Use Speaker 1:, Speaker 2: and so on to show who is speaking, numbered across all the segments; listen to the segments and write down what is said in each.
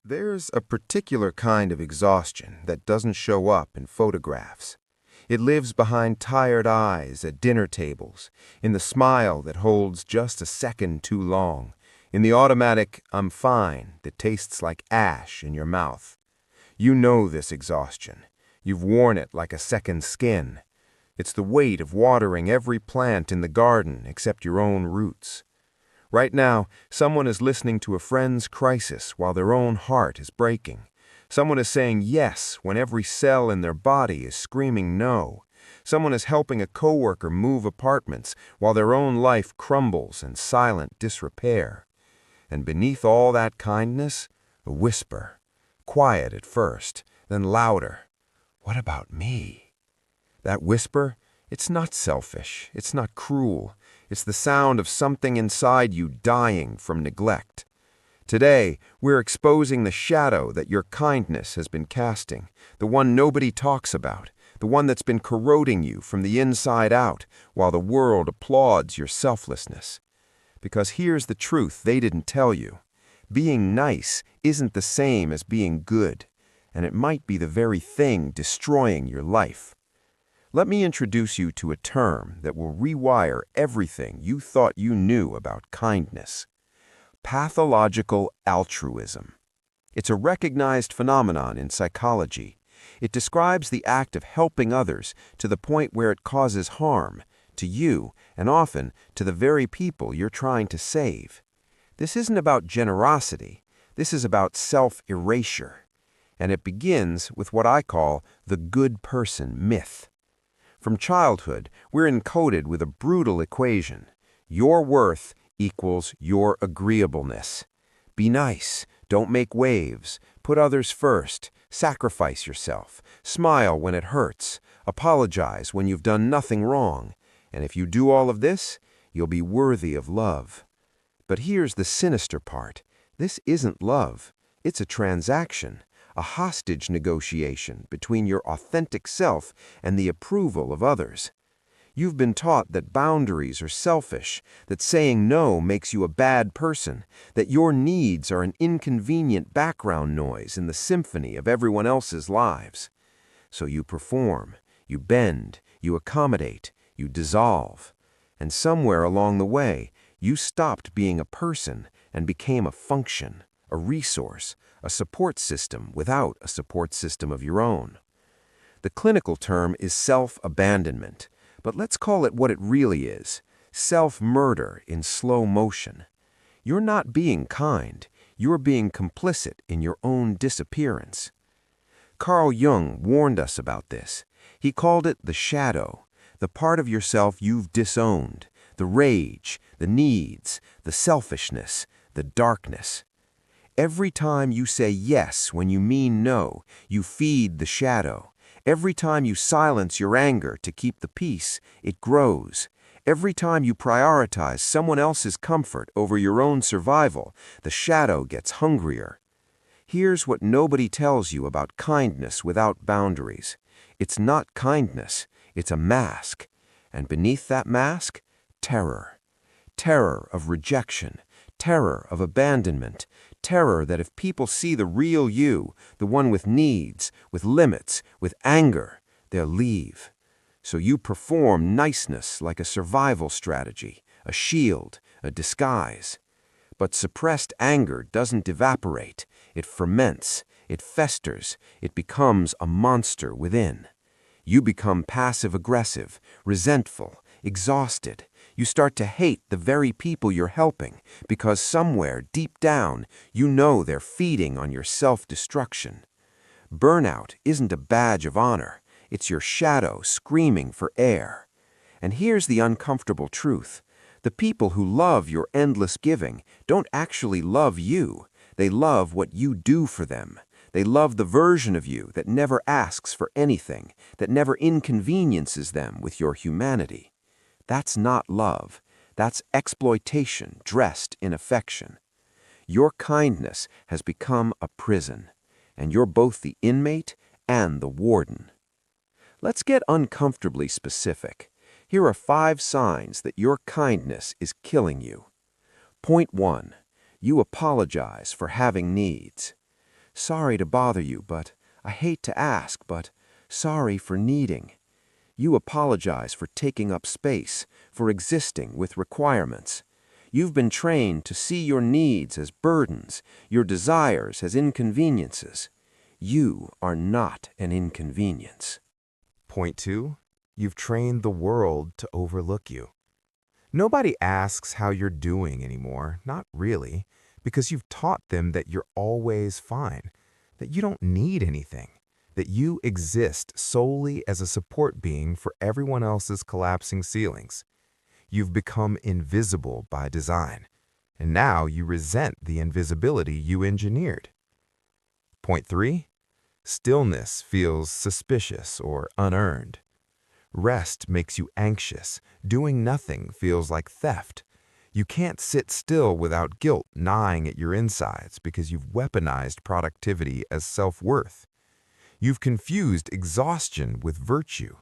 Speaker 1: There's a particular kind of exhaustion that doesn't show up in photographs. It lives behind tired eyes at dinner tables, in the smile that holds just a second too long, in the automatic "I'm fine" that tastes like ash in your mouth. You know this exhaustion. You've worn it like a second skin. It's the weight of watering every plant in the garden except your own roots. Right now, someone is listening to a friend's crisis while their own heart is breaking. Someone is saying yes when every cell in their body is screaming no. Someone is helping a coworker move apartments while their own life crumbles in silent disrepair. And beneath all that kindness, a whisper, quiet at first, then louder. What about me? That whisper, it's not selfish, it's not cruel. It's the sound of something inside you dying from neglect. Today, we're exposing the shadow that your kindness has been casting, the one nobody talks about, the one that's been corroding you from the inside out while the world applauds your selflessness. Because here's the truth they didn't tell you. Being nice isn't the same as being good, and it might be the very thing destroying your life. Let me introduce you to a term that will rewire everything you thought you knew about kindness. Pathological altruism. It's a recognized phenomenon in psychology. It describes the act of helping others to the point where it causes harm to you and often to the very people you're trying to save. This isn't about generosity. This is about self-erasure. And it begins with what I call the good person myth. From childhood, we're encoded with a brutal equation. Your worth equals your agreeableness. Be nice, don't make waves, put others first, sacrifice yourself, smile when it hurts, apologize when you've done nothing wrong, and if you do all of this, you'll be worthy of love. But here's the sinister part. This isn't love. It's a transaction. A hostage negotiation between your authentic self and the approval of others. You've been taught that boundaries are selfish, that saying no makes you a bad person, that your needs are an inconvenient background noise in the symphony of everyone else's lives. So you perform, you bend, you accommodate, you dissolve. And somewhere along the way, you stopped being a person and became a function, a resource, a support system without a support system of your own. The clinical term is self-abandonment, but let's call it what it really is, self-murder in slow motion. You're not being kind, you're being complicit in your own disappearance. Carl Jung warned us about this. He called it the shadow, the part of yourself you've disowned, the rage, the needs, the selfishness, the darkness. Every time you say yes when you mean no, you feed the shadow. Every time you silence your anger to keep the peace, it grows. Every time you prioritize someone else's comfort over your own survival, the shadow gets hungrier. Here's what nobody tells you about kindness without boundaries. It's not kindness, it's a mask. And beneath that mask, terror. Terror of rejection, terror of abandonment, terror that if people see the real you, the one with needs, with limits, with anger, they'll leave. So you perform niceness like a survival strategy, a shield, a disguise. But suppressed anger doesn't evaporate. It ferments, it festers, it becomes a monster within. You become passive-aggressive, resentful, exhausted. You start to hate the very people you're helping because somewhere deep down you know they're feeding on your self-destruction. Burnout isn't a badge of honor. It's your shadow screaming for air. And here's the uncomfortable truth. The people who love your endless giving don't actually love you. They love what you do for them. They love the version of you that never asks for anything, that never inconveniences them with your humanity. That's not love. That's exploitation dressed in affection. Your kindness has become a prison, and you're both the inmate and the warden. Let's get uncomfortably specific. Here are 5 signs that your kindness is killing you. Point 1. You apologize for having needs. Sorry to bother you, but I hate to ask, but sorry for needing. You apologize for taking up space, for existing with requirements. You've been trained to see your needs as burdens, your desires as inconveniences. You are not an inconvenience.
Speaker 2: Point 2. You've trained the world to overlook you. Nobody asks how you're doing anymore, not really, because you've taught them that you're always fine, that you don't need anything, that you exist solely as a support being for everyone else's collapsing ceilings. You've become invisible by design, and now you resent the invisibility you engineered. Point 3. Stillness feels suspicious or unearned. Rest makes you anxious. Doing nothing feels like theft. You can't sit still without guilt gnawing at your insides because you've weaponized productivity as self-worth. You've confused exhaustion with virtue,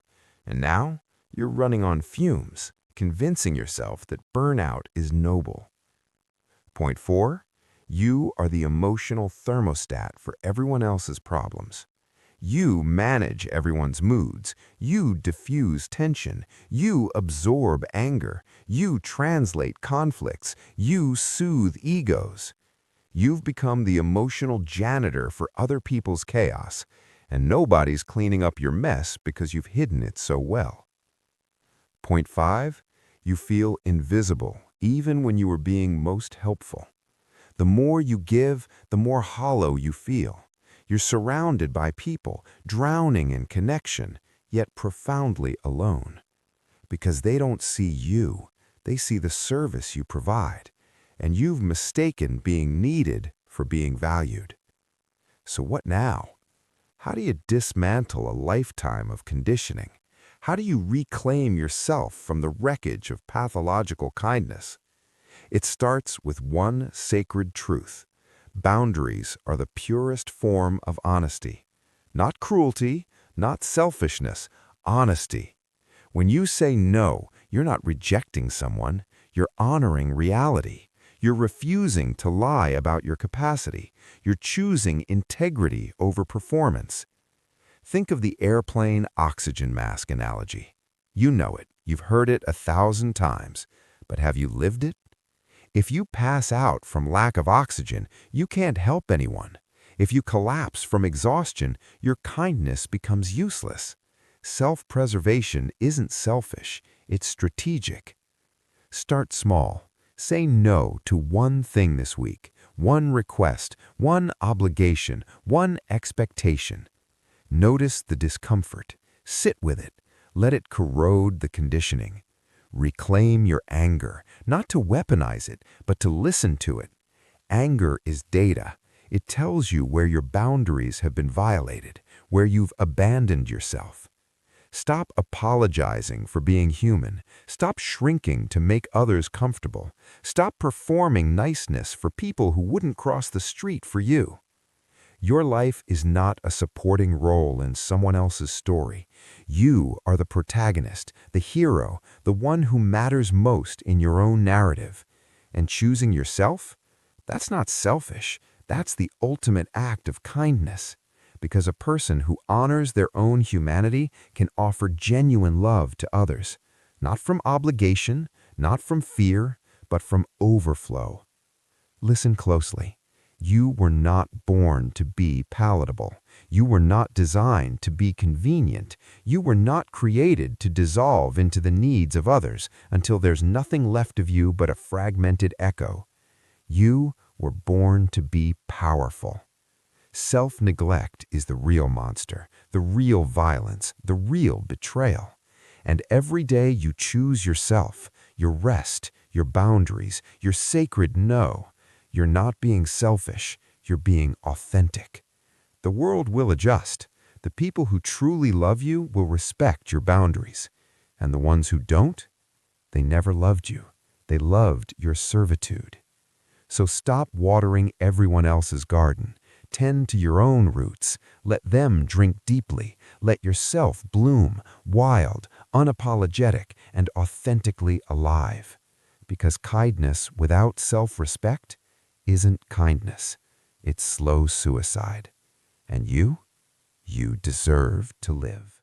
Speaker 2: and now you're running on fumes, convincing yourself that burnout is noble. Point 4. You are the emotional thermostat for everyone else's problems. You manage everyone's moods. You diffuse tension. You absorb anger. You translate conflicts. You soothe egos. You've become the emotional janitor for other people's chaos, and nobody's cleaning up your mess because you've hidden it so well. Point 5. You feel invisible even when you are being most helpful. The more you give, the more hollow you feel. You're surrounded by people, drowning in connection, yet profoundly alone. Because they don't see you, they see the service you provide, and you've mistaken being needed for being valued. So what now? How do you dismantle a lifetime of conditioning? How do you reclaim yourself from the wreckage of pathological kindness? It starts with one sacred truth. Boundaries are the purest form of honesty. Not cruelty, not selfishness, honesty. When you say no, you're not rejecting someone, you're honoring reality. You're refusing to lie about your capacity. You're choosing integrity over performance. Think of the airplane oxygen mask analogy. You know it, you've heard it 1,000 times, but have you lived it? If you pass out from lack of oxygen, you can't help anyone. If you collapse from exhaustion, your kindness becomes useless. Self-preservation isn't selfish, it's strategic. Start small. Say no to one thing this week, one request, one obligation, one expectation. Notice the discomfort. Sit with it. Let it corrode the conditioning. Reclaim your anger, not to weaponize it, but to listen to it. Anger is data. It tells you where your boundaries have been violated, where you've abandoned yourself. Stop apologizing for being human. Stop shrinking to make others comfortable. Stop performing niceness for people who wouldn't cross the street for you. Your life is not a supporting role in someone else's story. You are the protagonist, the hero, the one who matters most in your own narrative. And choosing yourself? That's not selfish. That's the ultimate act of kindness. Because a person who honors their own humanity can offer genuine love to others. Not from obligation, not from fear, but from overflow. Listen closely. You were not born to be palatable. You were not designed to be convenient. You were not created to dissolve into the needs of others until there's nothing left of you but a fragmented echo. You were born to be powerful. Self-neglect is the real monster, the real violence, the real betrayal. And every day you choose yourself, your rest, your boundaries, your sacred no. You're not being selfish, you're being authentic. The world will adjust. The people who truly love you will respect your boundaries. And the ones who don't, they never loved you. They loved your servitude. So stop watering everyone else's garden. Tend to your own roots. Let them drink deeply. Let yourself bloom, wild, unapologetic, and authentically alive. Because kindness without self-respect isn't kindness. It's slow suicide. And you deserve to live.